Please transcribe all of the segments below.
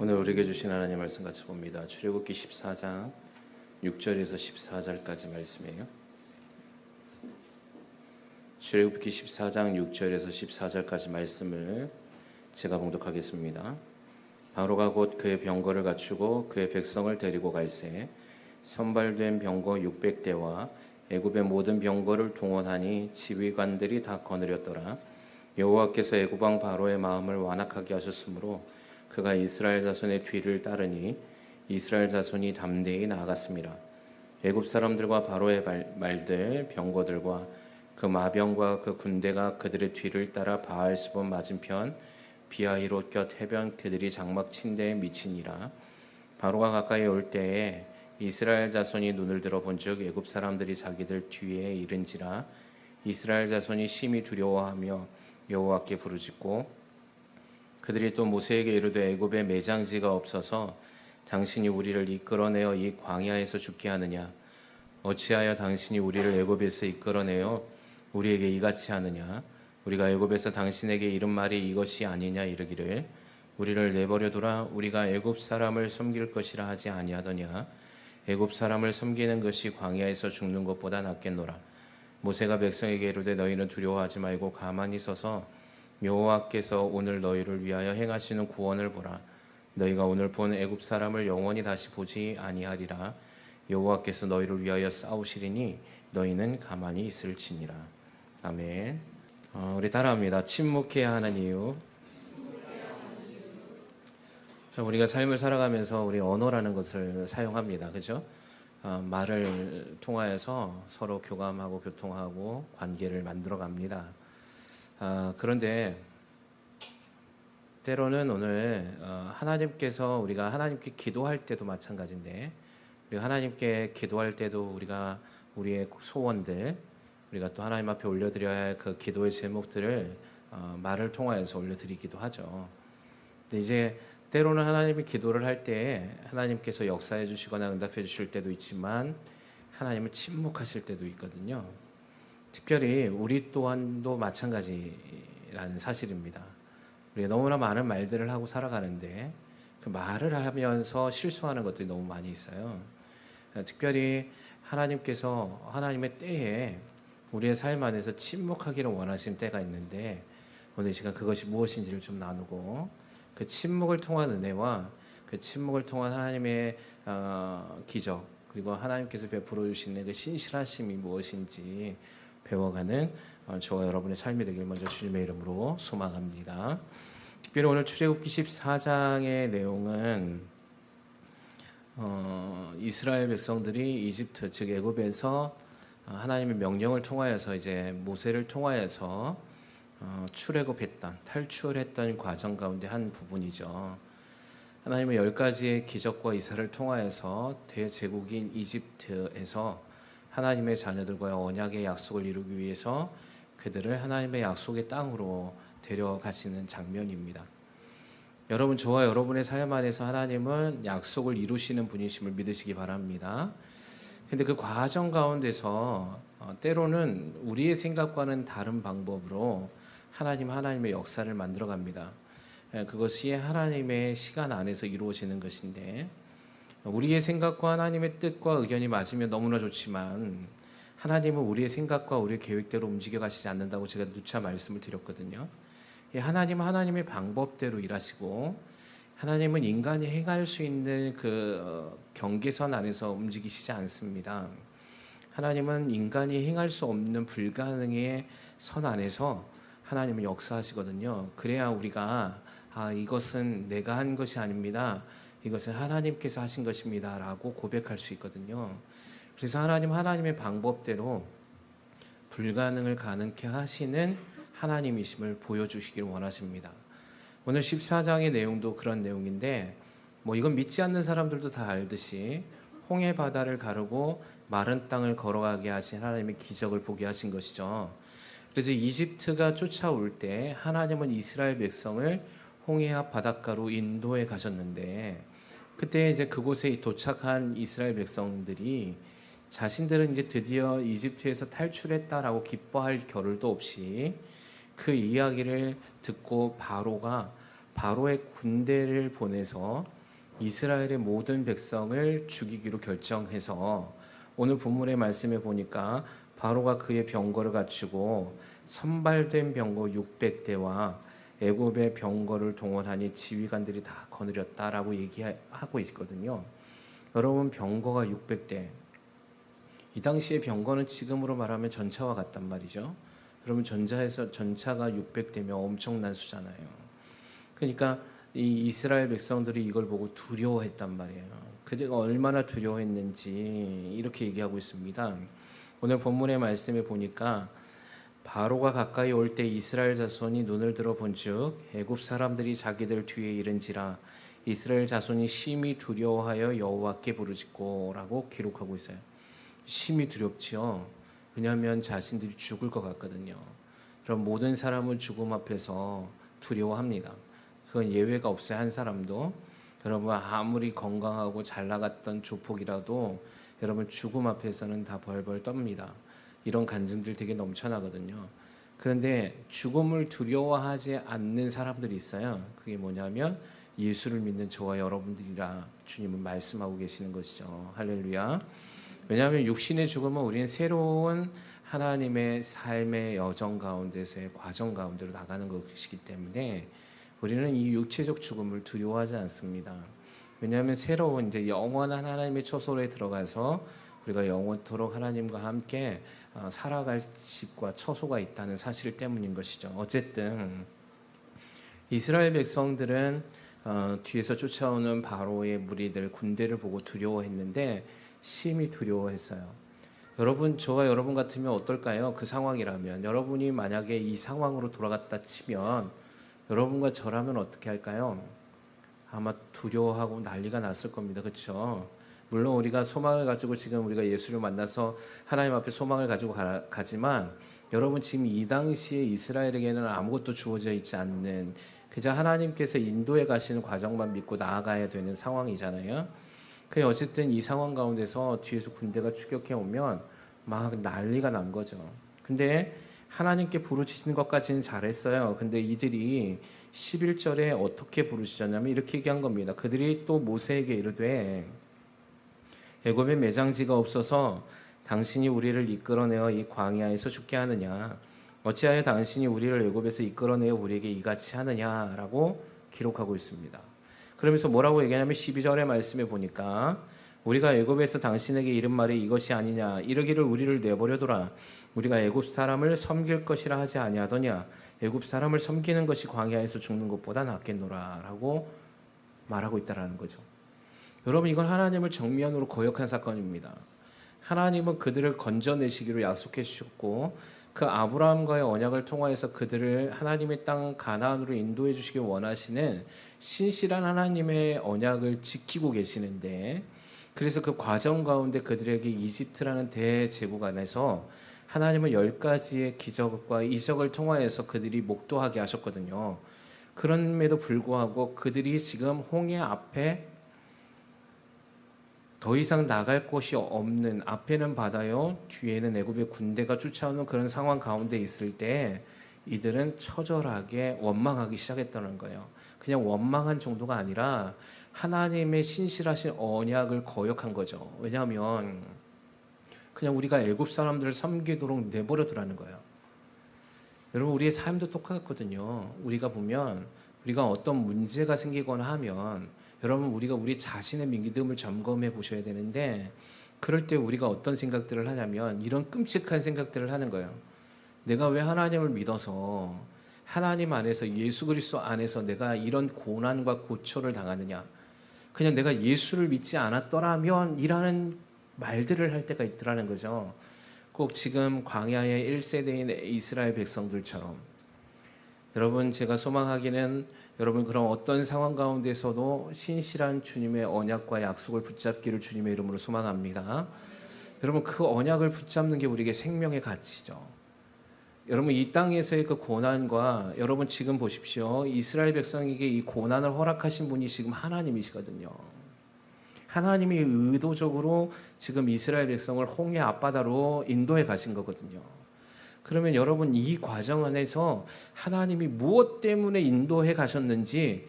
오늘 우리에게 주신 하나님 말씀 같이 봅니다. 출애굽기 14장 6절에서 14절까지 말씀이에요. 출애굽기 14장 6절에서 14절까지 말씀을 제가 봉독하겠습니다. 바로가 곧 그의 병거를 갖추고 그의 백성을 데리고 갈새 선발된 병거 600대와 애굽의 모든 병거를 동원하니 지휘관들이 다 거느렸더라. 여호와께서 애굽 왕 바로의 마음을 완악하게 하셨으므로 그가 이스라엘 자손의 뒤를 따르니 이스라엘 자손이 담대히 나아갔습니다. 애굽 사람들과 바로의 말들 병거들과 그 마병과 그 군대가 그들의 뒤를 따라 바알스본 맞은편 비하히롯 곁 해변 그들이 장막 침대에 미치니라. 바로가 가까이 올 때에 이스라엘 자손이 눈을 들어 본즉 애굽 사람들이 자기들 뒤에 이른지라. 이스라엘 자손이 심히 두려워하며 여호와께 부르짖고 그들이 또 모세에게 이르되 애굽에 매장지가 없어서 당신이 우리를 이끌어내어 이 광야에서 죽게 하느냐? 어찌하여 당신이 우리를 애굽에서 이끌어내어 우리에게 이같이 하느냐? 우리가 애굽에서 당신에게 이른 말이 이것이 아니냐 이르기를 우리를 내버려두라. 우리가 애굽 사람을 섬길 것이라 하지 아니하더냐? 애굽 사람을 섬기는 것이 광야에서 죽는 것보다 낫겠노라. 모세가 백성에게 이르되 너희는 두려워하지 말고 가만히 서서 여호와께서 오늘 너희를 위하여 행하시는 구원을 보라. 너희가 오늘 본 애굽 사람을 영원히 다시 보지 아니하리라. 여호와께서 너희를 위하여 싸우시리니 너희는 가만히 있을지니라. 아멘. 우리 따라합니다. 침묵해야 하는 이유. 우리가 삶을 살아가면서 우리 언어라는 것을 사용합니다. 그죠? 말을 통하여서 서로 교감하고 교통하고 관계를 만들어 갑니다. 그런데 때로는 오늘 하나님께서 우리가 하나님께 기도할 때도 마찬가지인데 우리가 하나님께 기도할 때도 우리가 우리의 소원들 우리가 또 하나님 앞에 올려드려야 할 그 기도의 제목들을 말을 통하여서 올려드리기도 하죠. 근데 이제 때로는 하나님이 기도를 할 때 하나님께서 역사해 주시거나 응답해 주실 때도 있지만 하나님은 침묵하실 때도 있거든요. 특별히 우리 또한도 마찬가지라는 사실입니다. 우리가 너무나 많은 말들을 하고 살아가는데 그 말을 하면서 실수하는 것들이 너무 많이 있어요. 특별히 하나님께서 하나님의 때에 우리의 삶 안에서 침묵하기를 원하시는 때가 있는데 오늘 이 시간 그것이 무엇인지를 좀 나누고 그 침묵을 통한 은혜와 그 침묵을 통한 하나님의 기적 그리고 하나님께서 베풀어 주시는 그 신실하심이 무엇인지 배워가는 저와 여러분의 삶이 되길 먼저 주님의 이름으로 소망합니다. 특별히 오늘 출애굽기 14장의 내용은 이스라엘 백성들이 이집트 즉 애굽에서 하나님의 명령을 통하여서 이제 모세를 통하여서 출애굽했던 탈출했던 과정 가운데 한 부분이죠. 하나님의 10가지의 기적과 이사를 통하여서 대제국인 이집트에서 하나님의 자녀들과의 언약의 약속을 이루기 위해서 그들을 하나님의 약속의 땅으로 데려가시는 장면입니다. 여러분 저와 여러분의 삶 안에서 하나님은 약속을 이루시는 분이심을 믿으시기 바랍니다. 근데 그 과정 가운데서 때로는 우리의 생각과는 다른 방법으로 하나님의 역사를 만들어 갑니다. 그것이 하나님의 시간 안에서 이루어지는 것인데 우리의 생각과 하나님의 뜻과 의견이 맞으면 너무나 좋지만 하나님은 우리의 생각과 우리의 계획대로 움직여 가시지 않는다고 제가 누차 말씀을 드렸거든요. 하나님은 하나님의 방법대로 일하시고 하나님은 인간이 행할 수 있는 그 경계선 안에서 움직이시지 않습니다. 하나님은 인간이 행할 수 없는 불가능의 선 안에서 하나님은 역사하시거든요. 그래야 우리가 이것은 내가 한 것이 아닙니다. 이것은 하나님께서 하신 것입니다. 라고 고백할 수 있거든요. 그래서 하나님의 방법대로 불가능을 가능케 하시는 하나님이심을 보여주시기를 원하십니다. 오늘 14장의 내용도 그런 내용인데 이건 믿지 않는 사람들도 다 알듯이 홍해 바다를 가르고 마른 땅을 걸어가게 하신 하나님의 기적을 보게 하신 것이죠. 그래서 이집트가 쫓아올 때 하나님은 이스라엘 백성을 홍해 앞 바닷가로 인도해 가셨는데 그때 이제 그곳에 도착한 이스라엘 백성들이 자신들은 이제 드디어 이집트에서 탈출했다라고 기뻐할 겨를도 없이 그 이야기를 듣고 바로의 군대를 보내서 이스라엘의 모든 백성을 죽이기로 결정해서 오늘 본문의 말씀에 보니까 바로가 그의 병거를 갖추고 선발된 병거 600대와 애굽의 병거를 동원하니 지휘관들이 다 거느렸다라고 얘기하고 있거든요. 여러분, 병거가 600대. 이 당시의 병거는 지금으로 말하면 전차와 같단 말이죠. 여러분, 전차가 600대면 엄청난 수잖아요. 그러니까 이 이스라엘 백성들이 이걸 보고 두려워했단 말이에요. 그들가 얼마나 두려워했는지 이렇게 얘기하고 있습니다. 오늘 본문의 말씀에 보니까 바로가 가까이 올 때 이스라엘 자손이 눈을 들어 본즉 애굽 사람들이 자기들 뒤에 이른지라 이스라엘 자손이 심히 두려워하여 여호와께 부르짖고라고 기록하고 있어요. 심히 두렵지요. 왜냐하면 자신들이 죽을 것 같거든요. 그럼 모든 사람은 죽음 앞에서 두려워합니다. 그건 예외가 없어요. 한 사람도. 여러분, 아무리 건강하고 잘 나갔던 조폭이라도 여러분 죽음 앞에서는 다 벌벌 떱니다. 이런 간증들 되게 넘쳐나거든요. 그런데 죽음을 두려워하지 않는 사람들이 있어요. 그게 뭐냐면 예수를 믿는 저와 여러분들이라 주님은 말씀하고 계시는 것이죠. 할렐루야. 왜냐하면 육신의 죽음은 우리는 새로운 하나님의 삶의 여정 가운데서의 과정 가운데로 나가는 것이기 때문에 우리는 이 육체적 죽음을 두려워하지 않습니다. 왜냐하면 새로운 이제 영원한 하나님의 처소에 들어가서 우리가 영원토록 하나님과 함께 살아갈 집과 처소가 있다는 사실 때문인 것이죠. 어쨌든 이스라엘 백성들은 뒤에서 쫓아오는 바로의 무리들 군대를 보고 두려워했는데 심히 두려워했어요. 여러분, 저와 여러분 같으면 어떨까요? 그 상황이라면 여러분이 만약에 이 상황으로 돌아갔다 치면 여러분과 저라면 어떻게 할까요? 아마 두려워하고 난리가 났을 겁니다. 그렇죠? 물론 우리가 소망을 가지고 지금 우리가 예수를 만나서 하나님 앞에 소망을 가지고 가지만 여러분, 지금 이 당시에 이스라엘에게는 아무것도 주어져 있지 않는 그저 하나님께서 인도해 가시는 과정만 믿고 나아가야 되는 상황이잖아요. 그 어쨌든 이 상황 가운데서 뒤에서 군대가 추격해 오면 막 난리가 난 거죠. 근데 하나님께 부르짖는 것까지는 잘했어요. 근데 이들이 11절에 어떻게 부르짖었냐면 이렇게 얘기한 겁니다. 그들이 또 모세에게 이르되 애굽에 매장지가 없어서 당신이 우리를 이끌어내어 이 광야에서 죽게 하느냐? 어찌하여 당신이 우리를 애굽에서 이끌어내어 우리에게 이같이 하느냐라고 기록하고 있습니다. 그러면서 뭐라고 얘기하냐면 12절의 말씀에 보니까 우리가 애굽에서 당신에게 이른 말이 이것이 아니냐 이르기를 우리를 내버려두라 우리가 애굽 사람을 섬길 것이라 하지 아니하더냐 애굽 사람을 섬기는 것이 광야에서 죽는 것보다 낫겠노라라고 말하고 있다라는 거죠. 여러분, 이건 하나님을 정면으로 거역한 사건입니다. 하나님은 그들을 건져내시기로 약속해 주셨고 그 아브라함과의 언약을 통하여서 그들을 하나님의 땅 가나안으로 인도해 주시길 원하시는 신실한 하나님의 언약을 지키고 계시는데 그래서 그 과정 가운데 그들에게 이집트라는 대제국 안에서 하나님은 10가지의 기적과 이적을 통하여서 그들이 목도하게 하셨거든요. 그럼에도 불구하고 그들이 지금 홍해 앞에 더 이상 나갈 곳이 없는 앞에는 바다요 뒤에는 애굽의 군대가 쫓아오는 그런 상황 가운데 있을 때 이들은 처절하게 원망하기 시작했다는 거예요. 그냥 원망한 정도가 아니라 하나님의 신실하신 언약을 거역한 거죠. 왜냐하면 그냥 우리가 애굽 사람들을 섬기도록 내버려두라는 거예요. 여러분, 우리의 삶도 똑같거든요. 우리가 보면 우리가 어떤 문제가 생기거나 하면 여러분, 우리가 우리 자신의 믿음을 점검해 보셔야 되는데 그럴 때 우리가 어떤 생각들을 하냐면 이런 끔찍한 생각들을 하는 거예요. 내가 왜 하나님을 믿어서 하나님 안에서 예수 그리스도 안에서 내가 이런 고난과 고초를 당하느냐. 그냥 내가 예수를 믿지 않았더라면 이라는 말들을 할 때가 있더라는 거죠. 꼭 지금 광야의 1세대인 이스라엘 백성들처럼 여러분, 제가 소망하기는 여러분 그런 어떤 상황 가운데서도 신실한 주님의 언약과 약속을 붙잡기를 주님의 이름으로 소망합니다. 여러분, 그 언약을 붙잡는 게 우리에게 생명의 가치죠. 여러분, 이 땅에서의 그 고난과 여러분 지금 보십시오. 이스라엘 백성에게 이 고난을 허락하신 분이 지금 하나님이시거든요. 하나님이 의도적으로 지금 이스라엘 백성을 홍해 앞바다로 인도해 가신 거거든요. 그러면 여러분, 이 과정 안에서 하나님이 무엇 때문에 인도해 가셨는지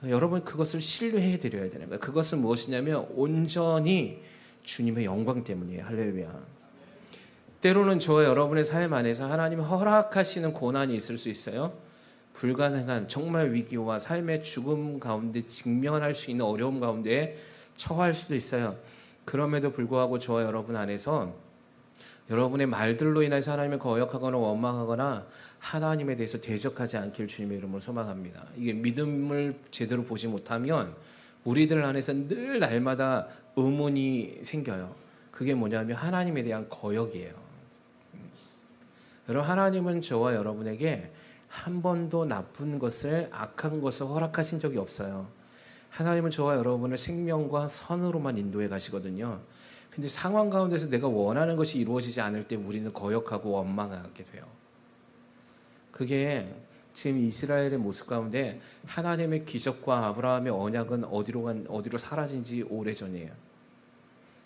여러분 그것을 신뢰해 드려야 되는 거예요. 그것은 무엇이냐면 온전히 주님의 영광 때문이에요. 할렐루야. 때로는 저와 여러분의 삶 안에서 하나님이 허락하시는 고난이 있을 수 있어요. 불가능한 정말 위기와 삶의 죽음 가운데 직면할 수 있는 어려움 가운데 처할 수도 있어요. 그럼에도 불구하고 저와 여러분 안에서 여러분의 말들로 인해서 하나님을 거역하거나 원망하거나 하나님에 대해서 대적하지 않길 주님의 이름으로 소망합니다. 이게 믿음을 제대로 보지 못하면 우리들 안에서 늘 날마다 의문이 생겨요. 그게 뭐냐면 하나님에 대한 거역이에요. 여러분, 하나님은 저와 여러분에게 한 번도 나쁜 것을, 악한 것을 허락하신 적이 없어요. 하나님은 저와 여러분을 생명과 선으로만 인도해 가시거든요. 근데 상황 가운데서 내가 원하는 것이 이루어지지 않을 때 우리는 거역하고 원망하게 돼요. 그게 지금 이스라엘의 모습 가운데 하나님의 기적과 아브라함의 언약은 어디로 사라진 지 오래전이에요.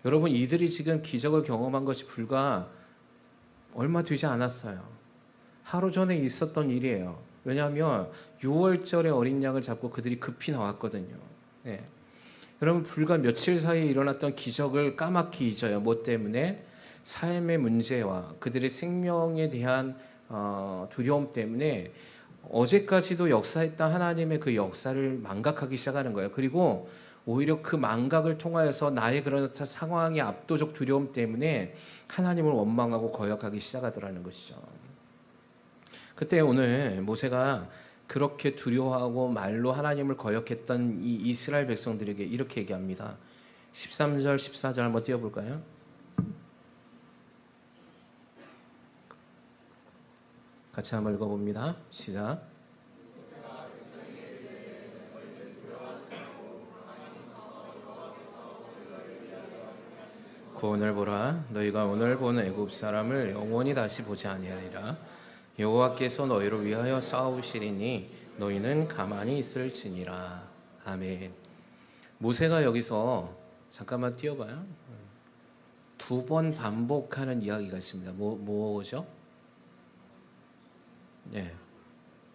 여러분, 이들이 지금 기적을 경험한 것이 불과 얼마 되지 않았어요. 하루 전에 있었던 일이에요. 왜냐하면 6월절에 어린 양을 잡고 그들이 급히 나왔거든요. 네. 여러분, 불과 며칠 사이에 일어났던 기적을 까맣게 잊어요. 뭐 때문에? 삶의 문제와 그들의 생명에 대한 두려움 때문에 어제까지도 역사했던 하나님의 그 역사를 망각하기 시작하는 거예요. 그리고 오히려 그 망각을 통하여서 나의 그런 상황의 압도적 두려움 때문에 하나님을 원망하고 거역하기 시작하더라는 것이죠. 그때 오늘 모세가 그렇게 두려워하고 말로 하나님을 거역했던 이 이스라엘 백성들에게 이렇게 얘기합니다. 13절, 14절 한번 띄워볼까요? 같이 한번 읽어봅니다. 시작. 오늘 보라, 너희가 오늘 본 애굽 사람을 영원히 다시 보지 아니하리라. 여호와께서 너희를 위하여 싸우시리니 너희는 가만히 있을지니라. 아멘. 모세가 여기서 잠깐만 띄워봐요. 두 번 반복하는 이야기가 있습니다. 뭐죠? 네,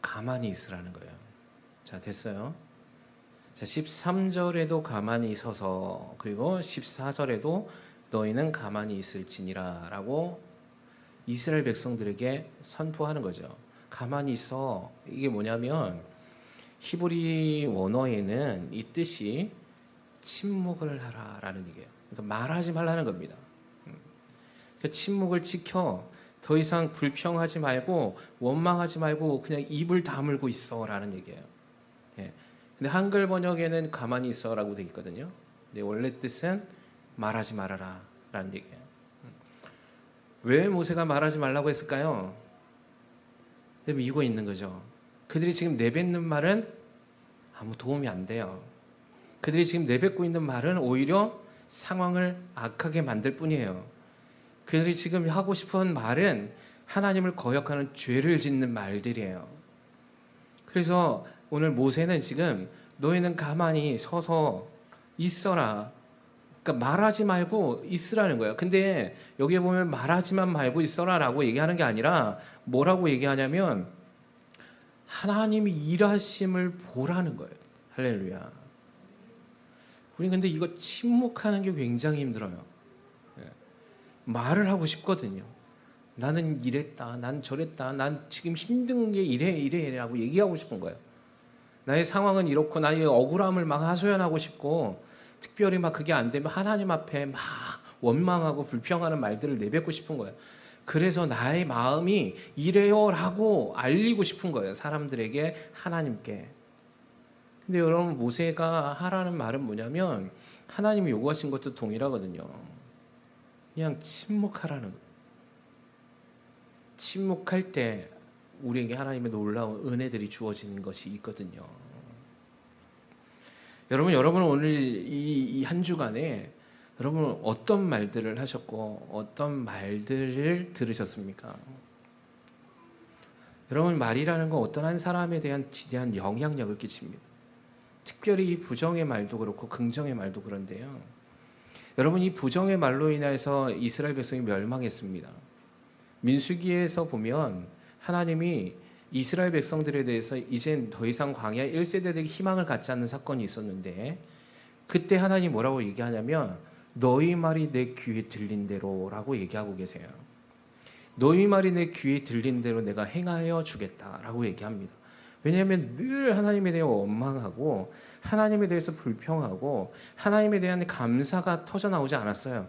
가만히 있으라는 거예요. 자, 됐어요. 자, 13절에도 가만히 서서, 그리고 14절에도 너희는 가만히 있을지니라 라고 이스라엘 백성들에게 선포하는 거죠. 가만히 있어. 이게 뭐냐면 히브리 원어에는 이 뜻이 침묵을 하라라는 얘기예요. 그러니까 말하지 말라는 겁니다. 그 침묵을 지켜. 더 이상 불평하지 말고 원망하지 말고 그냥 입을 다물고 있어라는 얘기예요. 예. 근데 한글 번역에는 가만히 있어라고 되어 있거든요. 근데 원래 뜻은 말하지 말아라라는 얘기예요. 왜 모세가 말하지 말라고 했을까요? 이유가 있는 거죠. 그들이 지금 내뱉는 말은 아무 도움이 안 돼요. 그들이 지금 내뱉고 있는 말은 오히려 상황을 악하게 만들 뿐이에요. 그들이 지금 하고 싶은 말은 하나님을 거역하는 죄를 짓는 말들이에요. 그래서 오늘 모세는 지금 너희는 가만히 서서 있어라. 그러니까 말하지 말고 있으라는 거예요. 근데 여기에 보면 말하지만 말고 있어라라고 얘기하는 게 아니라 뭐라고 얘기하냐면 하나님이 일하심을 보라는 거예요. 할렐루야. 우리 근데 이거 침묵하는 게 굉장히 힘들어요. 말을 하고 싶거든요. 나는 이랬다, 난 저랬다, 난 지금 힘든 게 이래라고 얘기하고 싶은 거예요. 나의 상황은 이렇고 나의 억울함을 막 하소연하고 싶고 특별히 막 그게 안 되면 하나님 앞에 막 원망하고 불평하는 말들을 내뱉고 싶은 거예요. 그래서 나의 마음이 이래요라고 알리고 싶은 거예요. 사람들에게, 하나님께. 근데 여러분, 모세가 하라는 말은 뭐냐면 하나님이 요구하신 것도 동일하거든요. 그냥 침묵하라는 거예요. 침묵할 때 우리에게 하나님의 놀라운 은혜들이 주어지는 것이 있거든요. 여러분 오늘 이 한 주간에 여러분 어떤 말들을 하셨고 어떤 말들을 들으셨습니까? 여러분, 말이라는 건 어떤 한 사람에 대한 지대한 영향력을 끼칩니다. 특별히 이 부정의 말도 그렇고 긍정의 말도 그런데요. 여러분, 이 부정의 말로 인해서 이스라엘 백성이 멸망했습니다. 민수기에서 보면 하나님이 이스라엘 백성들에 대해서 이젠 더 이상 광야 1세대들에게 희망을 갖지 않는 사건이 있었는데, 그때 하나님이 뭐라고 얘기하냐면 너희 말이 내 귀에 들린 대로라고 얘기하고 계세요. 너희 말이 내 귀에 들린 대로 내가 행하여 주겠다라고 얘기합니다. 왜냐하면 늘 하나님에 대해 원망하고 하나님에 대해서 불평하고 하나님에 대한 감사가 터져나오지 않았어요.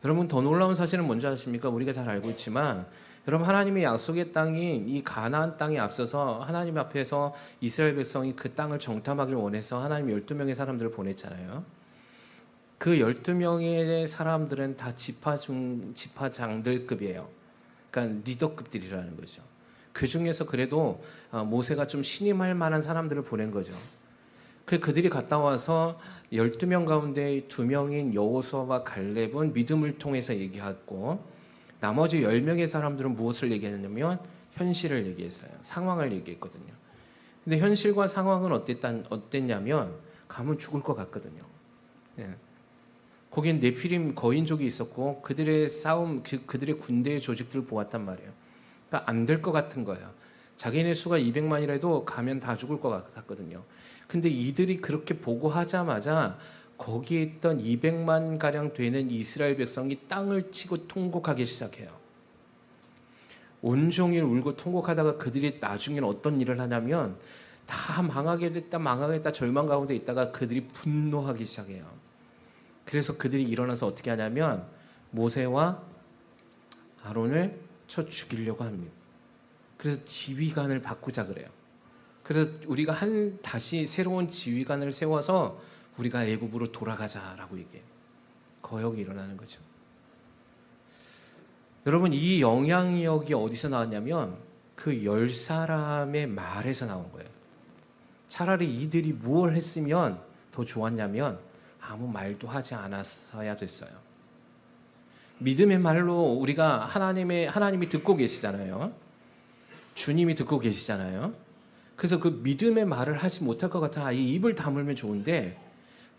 여러분, 더 놀라운 사실은 뭔지 아십니까? 우리가 잘 알고 있지만 여러분, 하나님의 약속의 땅인 이 가나안 땅에 앞서서 하나님 앞에서 이스라엘 백성이 그 땅을 정탐하길 원해서 하나님 12명의 사람들을 보냈잖아요. 그 12명의 사람들은 다 지파장들급이에요. 그러니까 리더급들이라는 거죠. 그 중에서 그래도 모세가 좀 신임할 만한 사람들을 보낸 거죠. 그들이 갔다 와서 12명 가운데 2명인 여호수아와 갈렙은 믿음을 통해서 얘기했고, 나머지 10명의 사람들은 무엇을 얘기했냐면 현실을 얘기했어요. 상황을 얘기했거든요. 근데 현실과 상황은 어땠냐면 가면 죽을 것 같거든요. 예. 거기엔 네피림 거인족이 있었고 그들의 싸움, 그들의 군대의 조직들을 보았단 말이에요. 그러니까 안 될 것 같은 거예요. 자기네 수가 200만이라도 가면 다 죽을 것 같았거든요. 근데 이들이 그렇게 보고하자마자 거기에 있던 200만 가량 되는 이스라엘 백성이 땅을 치고 통곡하기 시작해요. 온종일 울고 통곡하다가 그들이 나중에는 어떤 일을 하냐면 다 망하겠다 절망 가운데 있다가 그들이 분노하기 시작해요. 그래서 그들이 일어나서 어떻게 하냐면 모세와 아론을 쳐 죽이려고 합니다. 그래서 지휘관을 바꾸자 그래요. 그래서 우리가 다시 새로운 지휘관을 세워서 우리가 애굽으로 돌아가자라고 얘기해요. 거역이 일어나는 거죠. 여러분, 이 영향력이 어디서 나왔냐면 그 10사람의 말에서 나온 거예요. 차라리 이들이 무엇을 했으면 더 좋았냐면 아무 말도 하지 않았어야 됐어요. 믿음의 말로 우리가 하나님이 듣고 계시잖아요. 주님이 듣고 계시잖아요. 그래서 그 믿음의 말을 하지 못할 것 같아. 이 입을 다물면 좋은데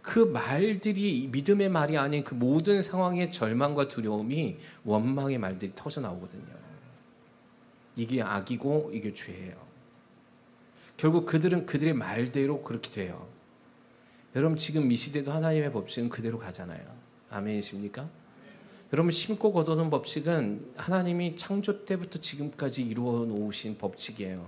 그 말들이 믿음의 말이 아닌 그 모든 상황의 절망과 두려움이 원망의 말들이 터져 나오거든요. 이게 악이고 이게 죄예요. 결국 그들은 그들의 말대로 그렇게 돼요. 여러분, 지금 이 시대도 하나님의 법칙은 그대로 가잖아요. 아멘이십니까? 여러분, 심고 거두는 법칙은 하나님이 창조 때부터 지금까지 이루어 놓으신 법칙이에요.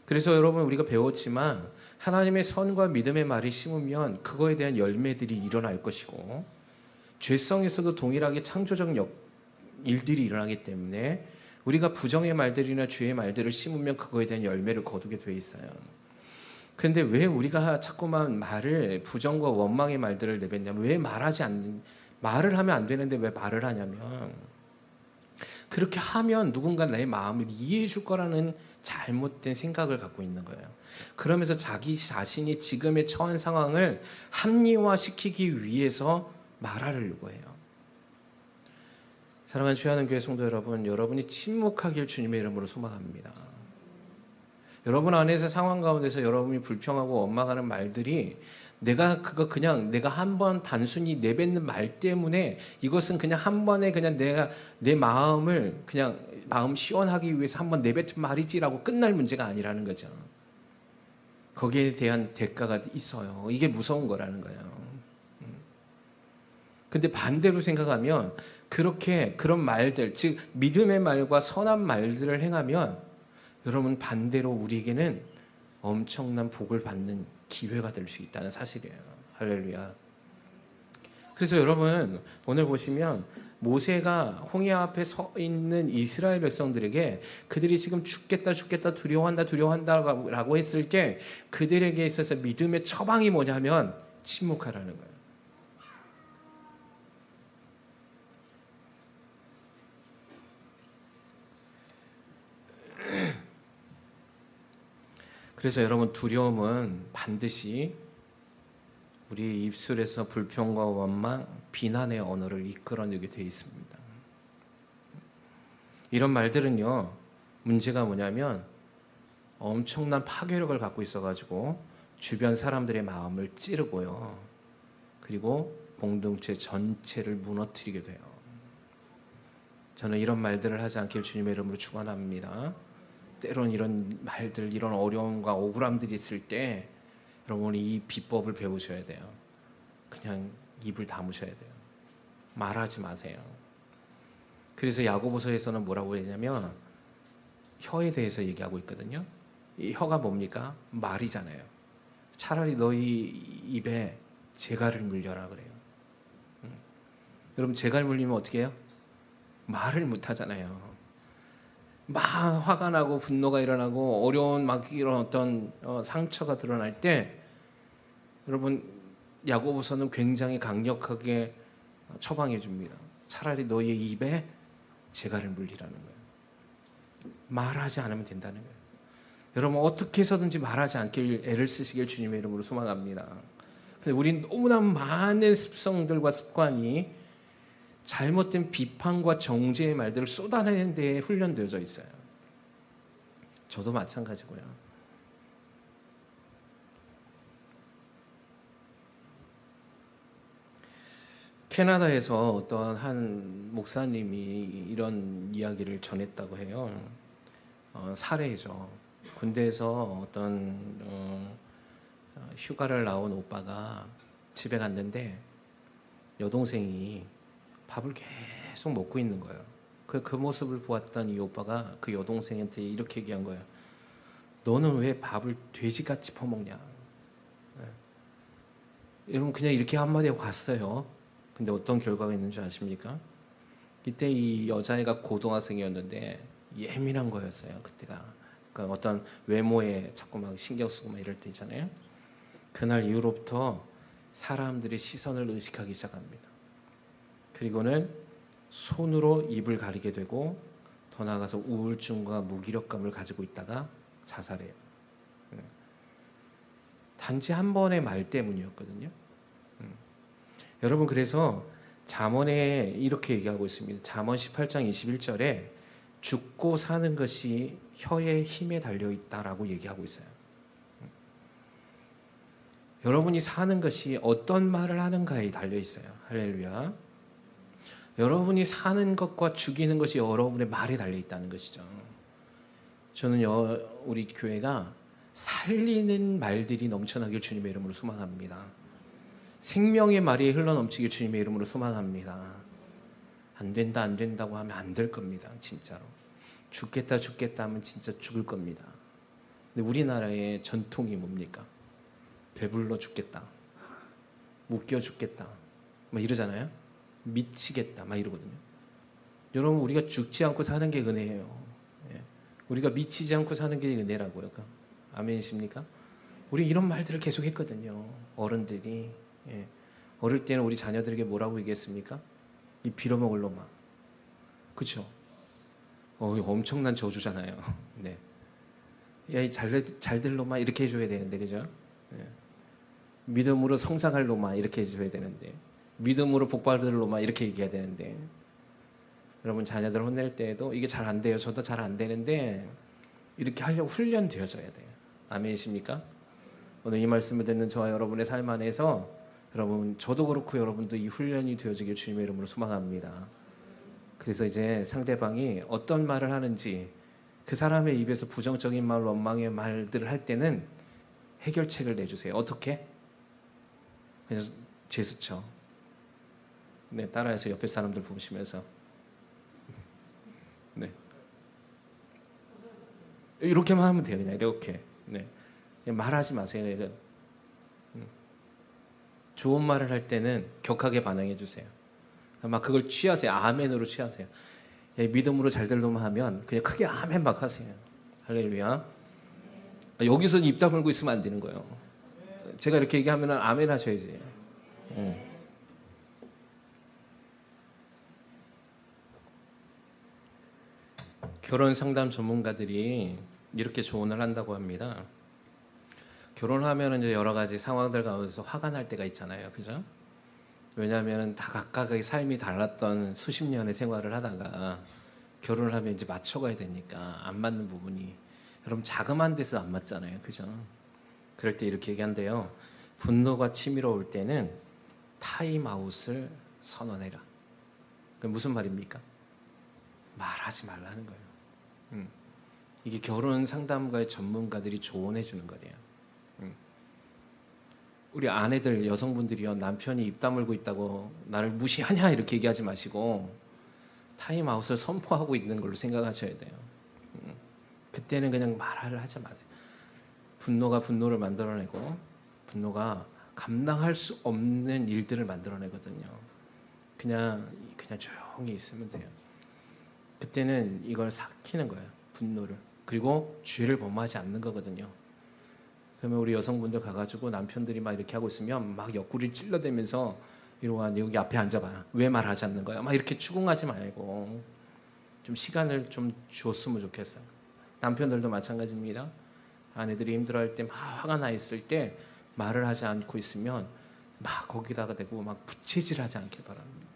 그래서 여러분, 우리가 배웠지만 하나님의 선과 믿음의 말이 심으면 그거에 대한 열매들이 일어날 것이고, 죄성에서도 동일하게 창조적 일들이 일어나기 때문에 우리가 부정의 말들이나 죄의 말들을 심으면 그거에 대한 열매를 거두게 돼 있어요. 근데 왜 우리가 자꾸만 부정과 원망의 말들을 내뱉냐면, 왜 말을 하면 안 되는데 왜 말을 하냐면, 그렇게 하면 누군가 내 마음을 이해해 줄 거라는 잘못된 생각을 갖고 있는 거예요. 그러면서 자기 자신이 지금의 처한 상황을 합리화시키기 위해서 말하려고 해요. 사랑하는 주하는 교회 성도 여러분, 여러분이 침묵하길 주님의 이름으로 소망합니다. 여러분 안에서 상황 가운데서 여러분이 불평하고 원망하는 말들이 내가 한번 단순히 내뱉는 말 때문에 이것은 그냥 한 번에 그냥 내가 내 마음을 그냥 마음 시원하기 위해서 한번 내뱉은 말이지라고 끝날 문제가 아니라는 거죠. 거기에 대한 대가가 있어요. 이게 무서운 거라는 거예요. 근데 반대로 생각하면 그런 말들, 즉 믿음의 말과 선한 말들을 행하면 여러분, 반대로 우리에게는 엄청난 복을 받는 기회가 될 수 있다는 사실이에요. 할렐루야. 그래서 여러분, 오늘 보시면 모세가 홍해 앞에 서 있는 이스라엘 백성들에게 그들이 지금 죽겠다 두려워한다라고 했을 때 그들에게 있어서 믿음의 처방이 뭐냐면 침묵하라는 거예요. 그래서 여러분, 두려움은 반드시 우리 입술에서 불평과 원망, 비난의 언어를 이끌어내게 되어 있습니다. 이런 말들은요, 문제가 뭐냐면 엄청난 파괴력을 갖고 있어가지고 주변 사람들의 마음을 찌르고요, 그리고 공동체 전체를 무너뜨리게 돼요. 저는 이런 말들을 하지 않길 주님의 이름으로 축원합니다. 때론 이런 말들, 이런 어려움과 억울함들이 있을 때 여러분 이 비법을 배우셔야 돼요. 그냥 입을 다무셔야 돼요. 말하지 마세요. 그래서 야고보서에서는 뭐라고 했냐면 혀에 대해서 얘기하고 있거든요. 이 혀가 뭡니까? 말이잖아요. 차라리 너희 입에 재갈을 물려라 그래요. 여러분 재갈 물리면 어떻게 해요? 말을 못 하잖아요. 막 화가 나고 분노가 일어나고 어려운 막 이런 어떤 상처가 드러날 때 여러분 야고보서는 굉장히 강력하게 처방해 줍니다. 차라리 너희의 입에 재갈을 물리라는 거예요. 말하지 않으면 된다는 거예요. 여러분 어떻게 해서든지 말하지 않길 애를 쓰시길 주님의 이름으로 소망합니다. 근데 우린 너무나 많은 습성들과 습관이 잘못된 비판과 정죄의 말들을 쏟아내는 데에 훈련되어져 있어요. 저도 마찬가지고요. 캐나다에서 어떤 한 목사님이 이런 이야기를 전했다고 해요. 사례죠. 군대에서 어떤 휴가를 나온 오빠가 집에 갔는데 여동생이 밥을 계속 먹고 있는 거예요. 그 모습을 보았던 이 오빠가 그 여동생한테 이렇게 얘기한 거예요. 너는 왜 밥을 돼지같이 퍼먹냐? 네. 여러분 그냥 이렇게 한마디 하고 갔어요. 근데 어떤 결과가 있는 줄 아십니까? 이때 이 여자애가 고등학생이었는데 예민한 거였어요. 그때가. 그러니까 어떤 외모에 자꾸 막 신경 쓰고 막 이럴 때 있잖아요. 그날 이후로부터 사람들의 시선을 의식하기 시작합니다. 그리고는 손으로 입을 가리게 되고 더 나아가서 우울증과 무기력감을 가지고 있다가 자살해요. 단지 한 번의 말 때문이었거든요. 여러분 그래서 잠언에 이렇게 얘기하고 있습니다. 잠언 18장 21절에 죽고 사는 것이 혀의 힘에 달려있다라고 얘기하고 있어요. 여러분이 사는 것이 어떤 말을 하는가에 달려있어요. 할렐루야. 여러분이 사는 것과 죽이는 것이 여러분의 말에 달려있다는 것이죠. 저는 우리 교회가 살리는 말들이 넘쳐나길 주님의 이름으로 소망합니다. 생명의 말이 흘러넘치길 주님의 이름으로 소망합니다. 안 된다 안 된다고 하면 안 될 겁니다. 진짜로. 죽겠다 죽겠다 하면 진짜 죽을 겁니다. 근데 우리나라의 전통이 뭡니까? 배불러 죽겠다, 묶여 죽겠다 막 이러잖아요. 미치겠다 막 이러거든요. 여러분 우리가 죽지 않고 사는 게 은혜예요. 예. 우리가 미치지 않고 사는 게 은혜라고요. 아멘이십니까? 우리 이런 말들을 계속 했거든요. 어른들이. 예. 어릴 때는 우리 자녀들에게 뭐라고 얘기했습니까? 이 빌어먹을 놈아. 그렇죠? 이거 엄청난 저주잖아요. 네. 야, 이 잘될 놈아 이렇게 해줘야 되는데, 그죠? 예. 믿음으로 성장할 놈아 이렇게 해줘야 되는데, 믿음으로 복받을 놈아 이렇게 얘기해야 되는데, 여러분 자녀들 혼낼 때에도 이게 잘 안 돼요. 저도 잘 안 되는데 이렇게 하려고 훈련되어져야 돼요. 아멘이십니까? 오늘 이 말씀을 듣는 저와 여러분의 삶 안에서 여러분 저도 그렇고 여러분도 이 훈련이 되어지길 주님의 이름으로 소망합니다. 그래서 이제 상대방이 어떤 말을 하는지 그 사람의 입에서 부정적인 말, 원망의 말들을 할 때는 해결책을 내주세요. 어떻게? 그냥 제스처. 네, 따라해서 옆에 사람들 보시면서 네. 이렇게만 하면 돼요. 그냥 이렇게. 네. 그냥 말하지 마세요. 이건. 좋은 말을 할 때는 격하게 반응해 주세요. 막 그걸 취하세요. 아멘으로 취하세요. 믿음으로 잘될 놈 하면 그냥 크게 아멘 막 하세요. 할렐루야. 여기서 입 다물고 있으면 안 되는 거예요. 제가 이렇게 얘기하면 아멘 하셔야지. 결혼 상담 전문가들이 이렇게 조언을 한다고 합니다. 결혼하면 이제 여러 가지 상황들 가운데서 화가 날 때가 있잖아요. 그죠? 왜냐하면 다 각각의 삶이 달랐던 수십 년의 생활을 하다가 결혼을 하면 이제 맞춰가야 되니까 안 맞는 부분이 여러분 자그마한 데서 안 맞잖아요. 그죠? 그럴 때 이렇게 얘기한대요. 분노가 치밀어올 때는 타임아웃을 선언해라. 그게 무슨 말입니까? 말하지 말라는 거예요. 이게 결혼 상담가의 전문가들이 조언해 주는 거래요. 우리 아내들 여성분들이요, 남편이 입 다물고 있다고 나를 무시하냐 이렇게 얘기하지 마시고 타임아웃을 선포하고 있는 걸로 생각하셔야 돼요. 그때는 그냥 말을 하지 마세요. 분노가 분노를 만들어내고 분노가 감당할 수 없는 일들을 만들어내거든요. 그냥 조용히 있으면 돼요. 그때는 이걸 삭히는 거예요. 분노를. 그리고 죄를 범하지 않는 거거든요. 그러면 우리 여성분들 가가지고 남편들이 막 이렇게 하고 있으면 막 옆구리를 찔러대면서 이러고 와, 여기 앞에 앉아봐. 왜 말하지 않는 거야? 막 이렇게 추궁하지 말고 좀 시간을 좀 줬으면 좋겠어요. 남편들도 마찬가지입니다. 아내들이 힘들어할 때 막 화가 나 있을 때 말을 하지 않고 있으면 막 거기다가 대고 막 부채질하지 않길 바랍니다.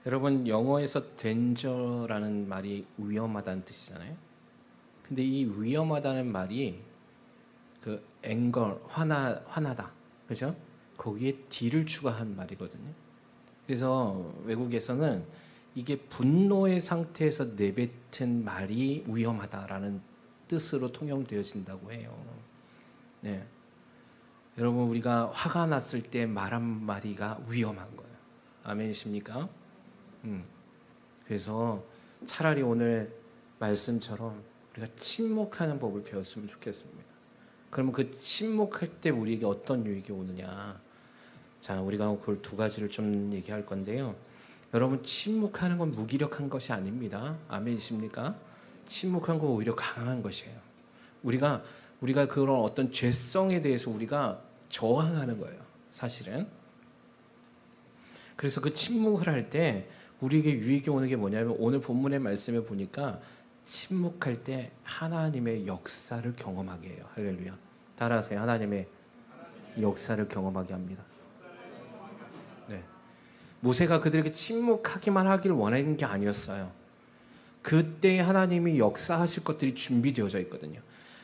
여러분, 영어에서 danger라는 말이 위험하다는 뜻이잖아요. 근데 이 위험하다는 말이 그 anger, 화나다, 그죠? 거기에 d를 추가한 말이거든요. 그래서 외국에서는 이게 분노의 상태에서 내뱉은 말이 위험하다라는 뜻으로 통용되어진다고 해요. 네. 여러분, 우리가 화가 났을 때 말 한마디가 위험한 거예요. 아멘이십니까? 그래서 차라리 오늘 말씀처럼 우리가 침묵하는 법을 배웠으면 좋겠습니다. 그러면 그 침묵할 때 우리에게 어떤 유익이 오느냐? 자, 우리가 그걸 두 가지를 좀 얘기할 건데요. 여러분, 침묵하는 건 무기력한 것이 아닙니다. 아멘이십니까? 침묵한 건 오히려 강한 것이에요. 우리가 그런 어떤 죄성에 대해서 우리가 저항하는 거예요. 사실은. 그래서 그 침묵을 할 때 우리에게 유익이 오는 게 뭐냐면 오늘 본문의 말씀에 보니까 침묵할 때 하나님의 역사를 경험하게 해요. 할렐루야. 따라하세요. 하나님의 역사를 경험하게 합니다. 네. 모세가 그들에게 침묵하기만 하길 원하는 게 아니었어요. 그때 하나님이 역사하실 것들이 준비되어져 있거든요.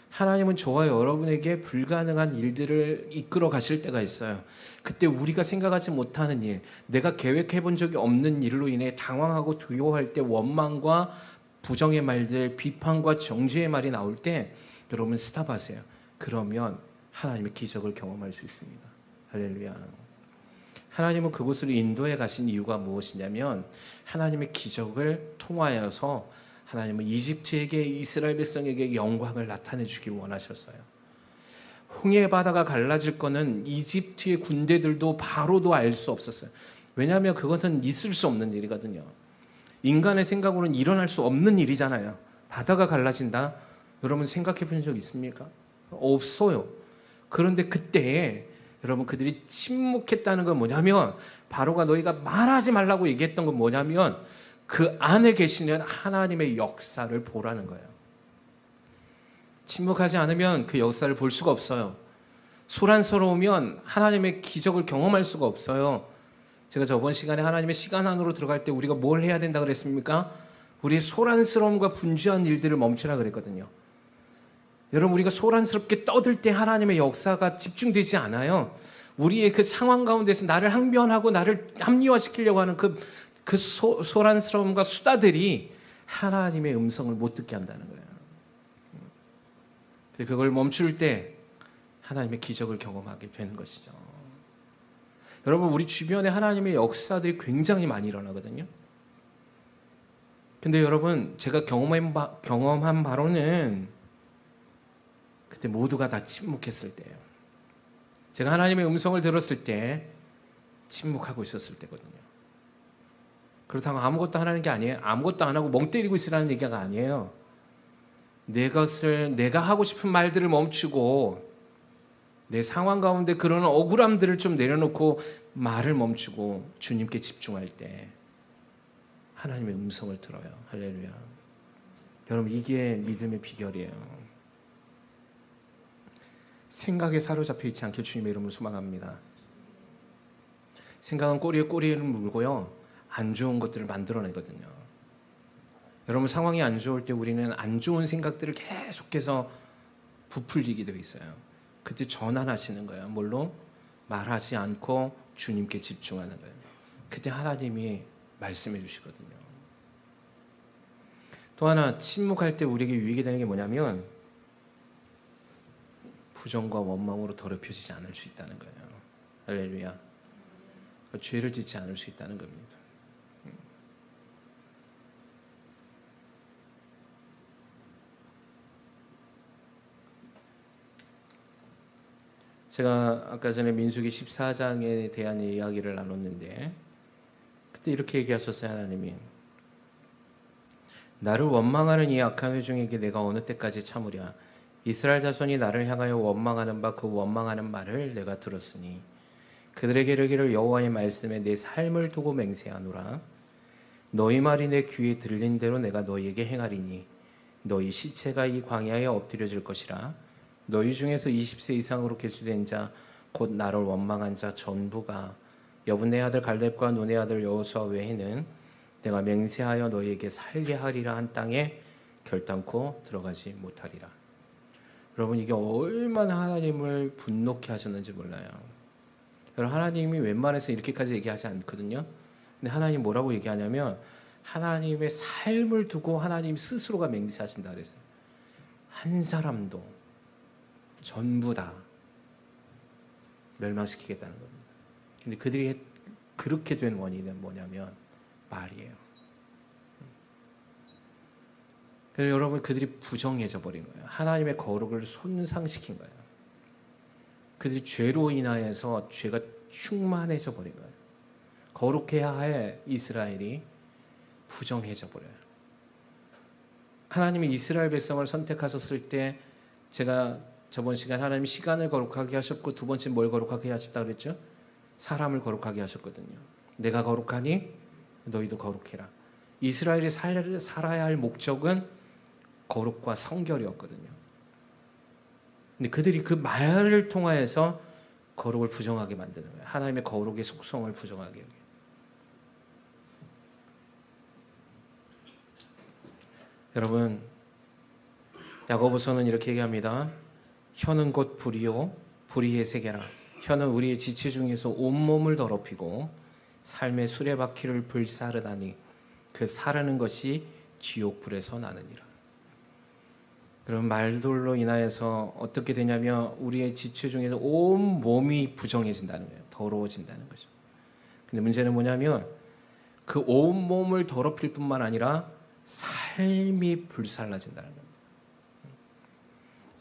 하나님은 저와 여러분에게 불가능한 일들을 이끌어 가실 때가 있어요. 그때 우리가 생각하지 못하는 일, 내가 계획해 본 적이 없는 일로 인해 당황하고 두려워할 때 원망과 부정의 말들, 비판과 정죄의 말이 나올 때 여러분 스탑하세요. 그러면 하나님의 기적을 경험할 수 있습니다. 할렐루야. 하나님은 그곳으로 인도해 가신 이유가 무엇이냐면 하나님의 기적을 통하여서 하나님은 이집트에게 이스라엘 백성에게 영광을 나타내 주길 원하셨어요. 홍해 바다가 갈라질 거는 이집트의 군대들도 바로도 알 수 없었어요. 왜냐하면 그것은 있을 수 없는 일이거든요. 인간의 생각으로는 일어날 수 없는 일이잖아요. 바다가 갈라진다. 여러분 생각해 본 적 있습니까? 없어요. 그런데 그때 여러분 그들이 침묵했다는 건 뭐냐면 바로가 너희가 말하지 말라고 얘기했던 건 뭐냐면 그 안에 계시는 하나님의 역사를 보라는 거예요. 침묵하지 않으면 그 역사를 볼 수가 없어요. 소란스러우면 하나님의 기적을 경험할 수가 없어요. 제가 저번 시간에 하나님의 시간 안으로 들어갈 때 우리가 뭘 해야 된다 그랬습니까? 우리의 소란스러움과 분주한 일들을 멈추라 그랬거든요. 여러분 우리가 소란스럽게 떠들 때 하나님의 역사가 집중되지 않아요. 우리의 그 상황 가운데서 나를 항변하고 나를 합리화시키려고 하는 그 소란스러움과 수다들이 하나님의 음성을 못 듣게 한다는 거예요. 그걸 멈출 때 하나님의 기적을 경험하게 되는 것이죠. 여러분 우리 주변에 하나님의 역사들이 굉장히 많이 일어나거든요. 근데 여러분 제가 경험한 바로는 그때 모두가 다 침묵했을 때예요. 제가 하나님의 음성을 들었을 때 침묵하고 있었을 때거든요. 그렇다고 아무것도 하는 게 아니에요. 아무것도 안 하고 멍 때리고 있으라는 얘기가 아니에요. 내가 하고 싶은 말들을 멈추고 내 상황 가운데 그런 억울함들을 좀 내려놓고 말을 멈추고 주님께 집중할 때 하나님의 음성을 들어요. 할렐루야. 여러분 이게 믿음의 비결이에요. 생각에 사로잡혀 있지 않게 주님의 이름을 소망합니다. 생각은 꼬리에 꼬리를 물고요. 안 좋은 것들을 만들어내거든요. 여러분 상황이 안 좋을 때 우리는 안 좋은 생각들을 계속해서 부풀리게 되어 있어요. 그때 전환하시는 거예요. 뭘로? 말하지 않고 주님께 집중하는 거예요. 그때 하나님이 말씀해 주시거든요. 또 하나 침묵할 때 우리에게 유익이 되는 게 뭐냐면 부정과 원망으로 더럽혀지지 않을 수 있다는 거예요. 할렐루야. 죄를 짓지 않을 수 있다는 겁니다. 제가 아까 전에 민수기 14장에 대한 이야기를 나눴는데 그때 이렇게 얘기하셨어요. 하나님이 나를 원망하는 이 악한 회중에게 내가 어느 때까지 참으랴. 이스라엘 자손이 나를 향하여 원망하는 바 그 원망하는 말을 내가 들었으니 그들에게 이르기를 여호와의 말씀에 내 삶을 두고 맹세하노라. 너희 말이 내 귀에 들린 대로 내가 너희에게 행하리니 너희 시체가 이 광야에 엎드려질 것이라. 너희 중에서 20세 이상으로 계수된 자 곧 나를 원망한 자 전부가 여분네 아들 갈렙과 눈의 아들 여호수아 외에는 내가 맹세하여 너희에게 살게 하리라 한 땅에 결단코 들어가지 못하리라. 여러분 이게 얼마나 하나님을 분노케 하셨는지 몰라요. 여러분 하나님이 웬만해서 이렇게까지 얘기하지 않거든요. 근데 하나님 뭐라고 얘기하냐면 하나님의 삶을 두고 하나님 스스로가 맹세하신다 그랬어요. 한 사람도 전부 다 멸망시키겠다는 겁니다. 근데 그들이 그렇게 된 원인은 뭐냐면 말이에요. 그래서 여러분 그들이 부정해져 버린 거예요. 하나님의 거룩을 손상시킨 거예요. 그들이 죄로 인하여서 죄가 흉만해져 버린 거예요. 거룩해야 할 이스라엘이 부정해져 버려요. 하나님이 이스라엘 백성을 선택하셨을 때 제가 저번 시간 하나님이 시간을 거룩하게 하셨고 두 번째 뭘 거룩하게 하셨다 그랬죠? 사람을 거룩하게 하셨거든요. 내가 거룩하니 너희도 거룩해라. 이스라엘이 살아야 할 목적은 거룩과 성결이었거든요. 근데 그들이 그 말을 통하여서 거룩을 부정하게 만드는 거예요. 하나님의 거룩의 속성을 부정하게 해요. 여러분 야고보서는 이렇게 얘기합니다. 혀는 곧 불이요 불의의 세계라. 혀는 우리의 지체 중에서 온몸을 더럽히고 삶의 수레바퀴를 불사르다니 그 사르는 것이 지옥불에서 나느니라. 그런 말들로 인하여서 어떻게 되냐면 우리의 지체 중에서 온 몸이 부정해진다는 거예요. 더러워진다는 거죠. 근데 문제는 뭐냐면 그 온 몸을 더럽힐 뿐만 아니라 삶이 불살라진다는 겁니다.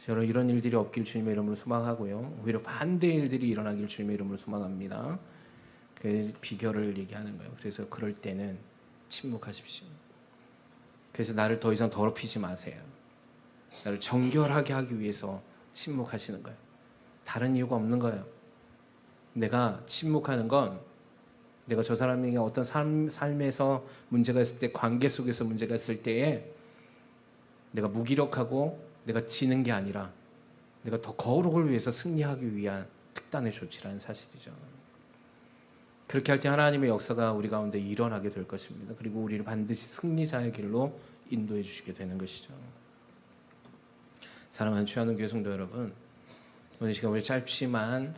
저는 이런 일들이 없길 주님의 이름으로 소망하고요. 오히려 반대의 일들이 일어나길 주님의 이름으로 소망합니다. 그 비결을 얘기하는 거예요. 그래서 그럴 때는 침묵하십시오. 그래서 나를 더 이상 더럽히지 마세요. 나를 정결하게 하기 위해서 침묵하시는 거예요. 다른 이유가 없는 거예요. 내가 침묵하는 건 내가 저 사람에게 어떤 삶에서 문제가 있을 때, 관계 속에서 문제가 있을 때에 내가 무기력하고 내가 지는 게 아니라 내가 더 거룩을 위해서 승리하기 위한 특단의 조치라는 사실이죠. 그렇게 할 때 하나님의 역사가 우리 가운데 일어나게 될 것입니다. 그리고 우리를 반드시 승리자의 길로 인도해 주시게 되는 것이죠. 사랑하는 취하는 교회 성도 여러분, 오늘 시간 우리 짧지만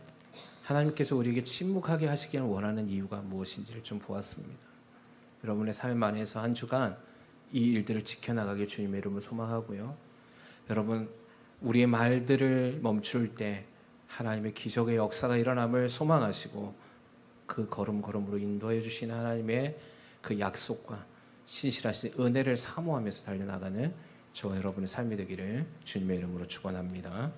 하나님께서 우리에게 침묵하게 하시기를 원하는 이유가 무엇인지를 좀 보았습니다. 여러분의 삶 안에서 한 주간 이 일들을 지켜나가게 주님의 이름으로 소망하고요. 여러분 우리의 말들을 멈출 때 하나님의 기적의 역사가 일어남을 소망하시고 그 걸음걸음으로 인도해 주시는 하나님의 그 약속과 신실하신 은혜를 사모하면서 달려나가는 저와 여러분의 삶이 되기를 주님의 이름으로 축원합니다.